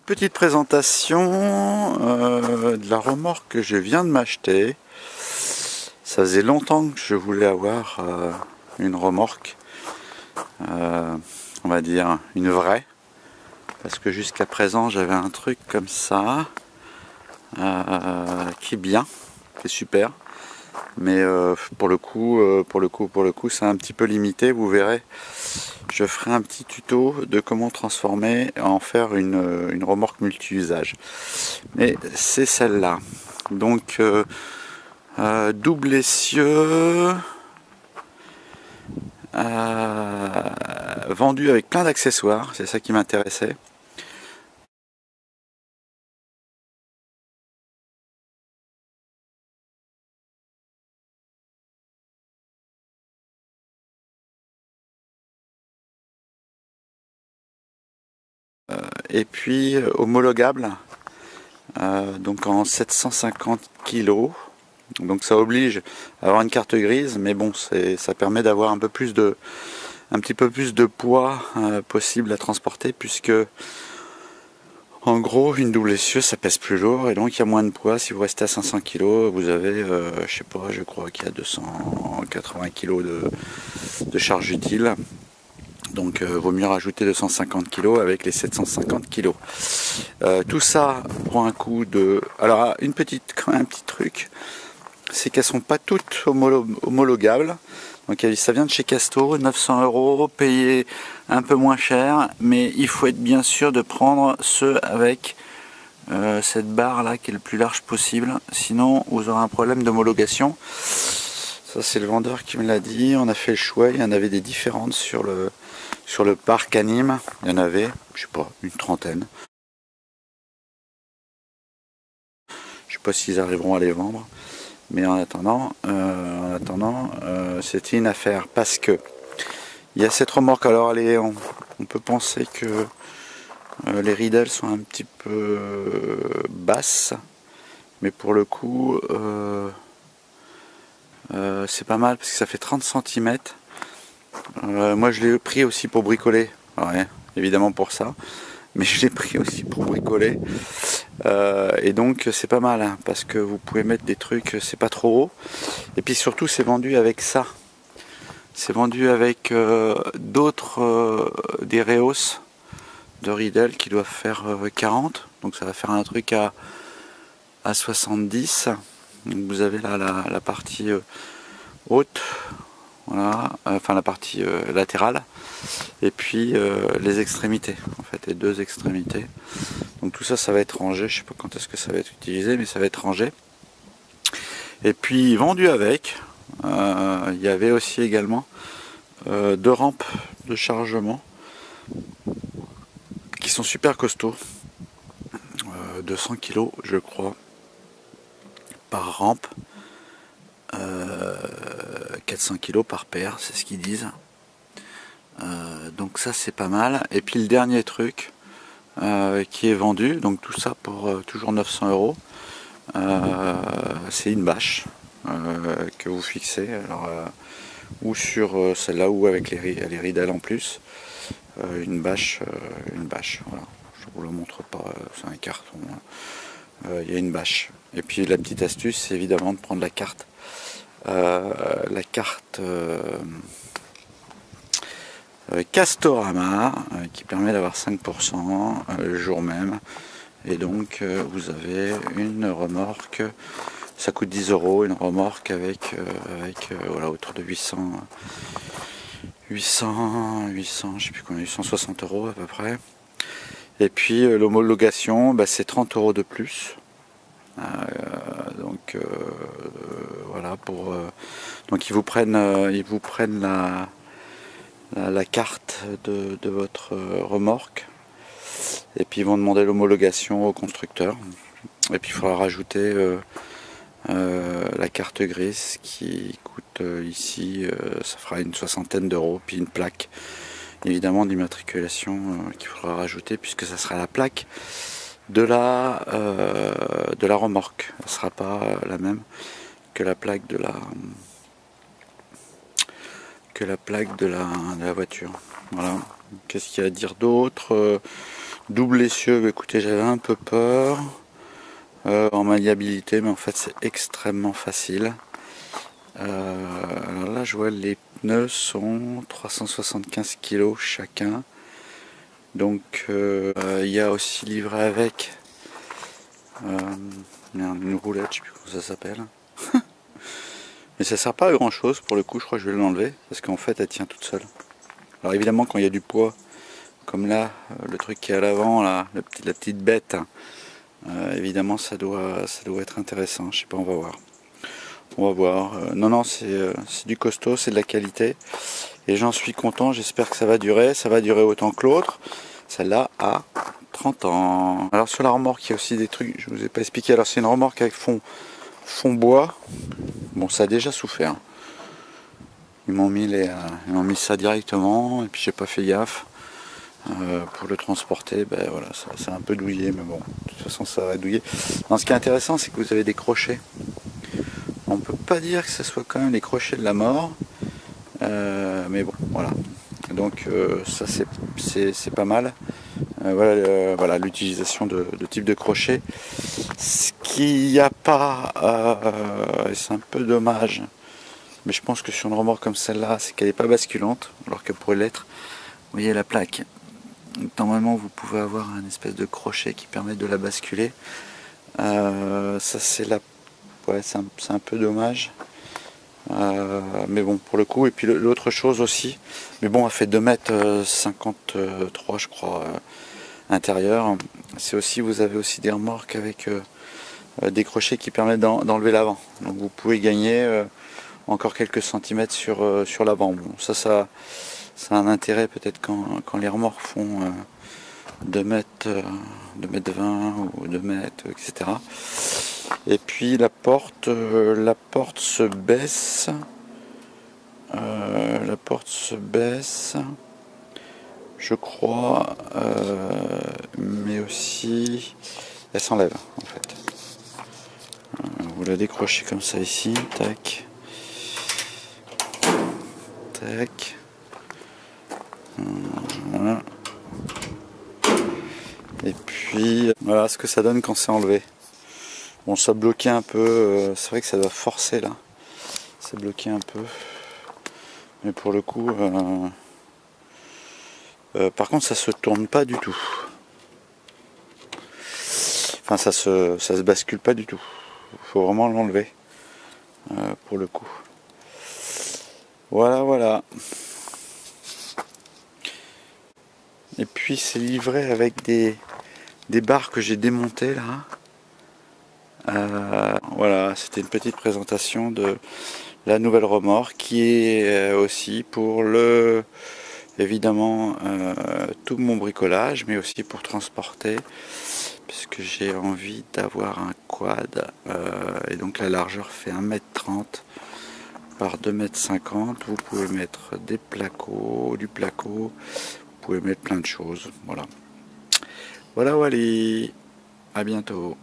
petite présentation de la remorque que je viens de m'acheter. Ça faisait longtemps que je voulais avoir une remorque, on va dire une vraie, parce que jusqu'à présent j'avais un truc comme ça qui est bien, qui est super, mais pour le coup c'est un petit peu limité. Vous verrez, je ferai un petit tuto de comment transformer, en faire une remorque multi-usage. Mais c'est celle-là. Donc double essieu, vendu avec plein d'accessoires, c'est ça qui m'intéressait. Et puis homologable, donc en 750 kg. Donc ça oblige à avoir une carte grise, mais bon, ça permet d'avoir un petit peu plus de poids possible à transporter, puisque en gros une double essieu ça pèse plus lourd et donc il y a moins de poids. Si vous restez à 500 kg, vous avez, je sais pas, je crois qu'il y a 280 kg de charge utile. Donc vaut mieux rajouter 250 kg avec les 750 kg. Tout ça pour un coût de... Alors quand même un petit truc, c'est qu'elles sont pas toutes homologables. Donc ça vient de chez Casto, 900 €, payé un peu moins cher, mais il faut être bien sûr de prendre ceux avec cette barre là qui est le plus large possible, sinon vous aurez un problème d'homologation. Ça c'est le vendeur qui me l'a dit. On a fait le choix, il y en avait des différentes sur le parc à Nîmes. Il y en avait, je sais pas, une trentaine. Je sais pas s'ils arriveront à les vendre, mais en attendant, c'était une affaire, parce que il y a cette remorque. Alors on peut penser que les ridelles sont un petit peu basses, mais pour le coup c'est pas mal parce que ça fait 30 cm. Moi je l'ai pris aussi pour bricoler, ouais, évidemment pour ça, mais je l'ai pris aussi pour bricoler, et donc c'est pas mal, hein, parce que vous pouvez mettre des trucs, c'est pas trop haut, et puis surtout c'est vendu avec ça. C'est vendu avec d'autres, des Reos de Riedel qui doivent faire 40, donc ça va faire un truc à 70. Donc vous avez là la partie haute, voilà, enfin la partie latérale, et puis les extrémités, en fait, les deux extrémités. Donc tout ça, ça va être rangé. Je sais pas quand est-ce que ça va être utilisé, mais ça va être rangé. Et puis vendu avec, il y avait aussi également deux rampes de chargement qui sont super costauds, 200 kg je crois par rampe, 400 kg par paire, c'est ce qu'ils disent. Donc ça c'est pas mal. Et puis le dernier truc qui est vendu, donc tout ça pour toujours 900 €, c'est une bâche que vous fixez, alors, ou sur celle-là, ou avec les ridelles en plus. Une bâche, voilà. Je vous la montre pas, c'est un carton. Il y a une bâche. Et puis la petite astuce, c'est évidemment de prendre la carte. Castorama, qui permet d'avoir 5% le jour même. Et donc vous avez une remorque, ça coûte 10 €, une remorque avec voilà, autour de 800, je sais plus combien, 860 € à peu près. Et puis l'homologation, c'est 30 € de plus. Donc voilà, donc ils vous prennent la carte de votre remorque, et puis ils vont demander l'homologation au constructeur, et puis il faudra rajouter la carte grise qui coûte ici, ça fera une soixantaine d'euros, puis une plaque évidemment d'immatriculation qu'il faudra rajouter, puisque ça sera la plaque de la remorque. Elle ne sera pas la même que la plaque de la voiture. Voilà. Qu'est-ce qu'il y a à dire d'autre? Double essieu, bah, écoutez, j'avais un peu peur en maniabilité, mais en fait c'est extrêmement facile. Alors là je vois les pneus sont 375 kg chacun. Donc il y a aussi livré avec une roulette, je sais plus comment ça s'appelle. Mais ça sert pas à grand chose pour le coup, je crois que je vais l'enlever parce qu'en fait elle tient toute seule. Alors évidemment quand il y a du poids, comme là, le truc qui est à l'avant, là, la petite bête, évidemment ça doit être intéressant, je sais pas, on va voir. On va voir. Non, c'est du costaud, c'est de la qualité. Et j'en suis content, j'espère que ça va durer autant que l'autre. Celle-là a 30 ans. Alors sur la remorque, il y a aussi des trucs, je vous ai pas expliqué. Alors c'est une remorque avec fond bois. Bon, ça a déjà souffert. Ils m'ont mis ça directement et puis j'ai pas fait gaffe. Pour le transporter, ben voilà, c'est un peu douillé, mais bon, de toute façon ça va douiller. Non, ce qui est intéressant, c'est que vous avez des crochets. On peut pas dire que ce soit quand même les crochets de la mort, mais bon, voilà. Donc ça c'est pas mal. Voilà l'utilisation de type de crochet. Ce qu'il n'y a pas, c'est un peu dommage, mais je pense que sur une remorque comme celle-là, c'est qu'elle n'est pas basculante, alors qu'elle pourrait l'être. Vous voyez la plaque. Normalement, vous pouvez avoir un espèce de crochet qui permet de la basculer. Ça c'est la, ouais, c'est un peu dommage. Mais bon, pour le coup, et puis l'autre chose aussi, mais bon, elle fait 2,53 m je crois, intérieur. C'est aussi, vous avez aussi des remorques avec des crochets qui permettent d'enlever l'avant. Donc vous pouvez gagner encore quelques centimètres sur l'avant. Bon, ça a un intérêt peut-être quand les remorques font 2 mètres, 2,20 m ou 2 mètres, etc. Et puis la porte se baisse. La porte se baisse, je crois, mais aussi elle s'enlève en fait. Vous la décrochez comme ça ici, tac, tac, voilà. Et puis voilà ce que ça donne quand c'est enlevé. Bon, ça bloquait un peu, c'est vrai que ça doit forcer là, ça bloquait un peu, mais pour le coup, par contre ça se tourne pas du tout. Enfin ça se bascule pas du tout. Faut vraiment l'enlever pour le coup. Voilà. Et puis c'est livré avec des barres que j'ai démontées là. Voilà, c'était une petite présentation de la nouvelle remorque qui est aussi pour évidemment tout mon bricolage, mais aussi pour transporter, puisque j'ai envie d'avoir un quad et donc la largeur fait 1,30 m par 2,50 m. Vous pouvez mettre du placo, vous pouvez mettre plein de choses. Voilà, à bientôt.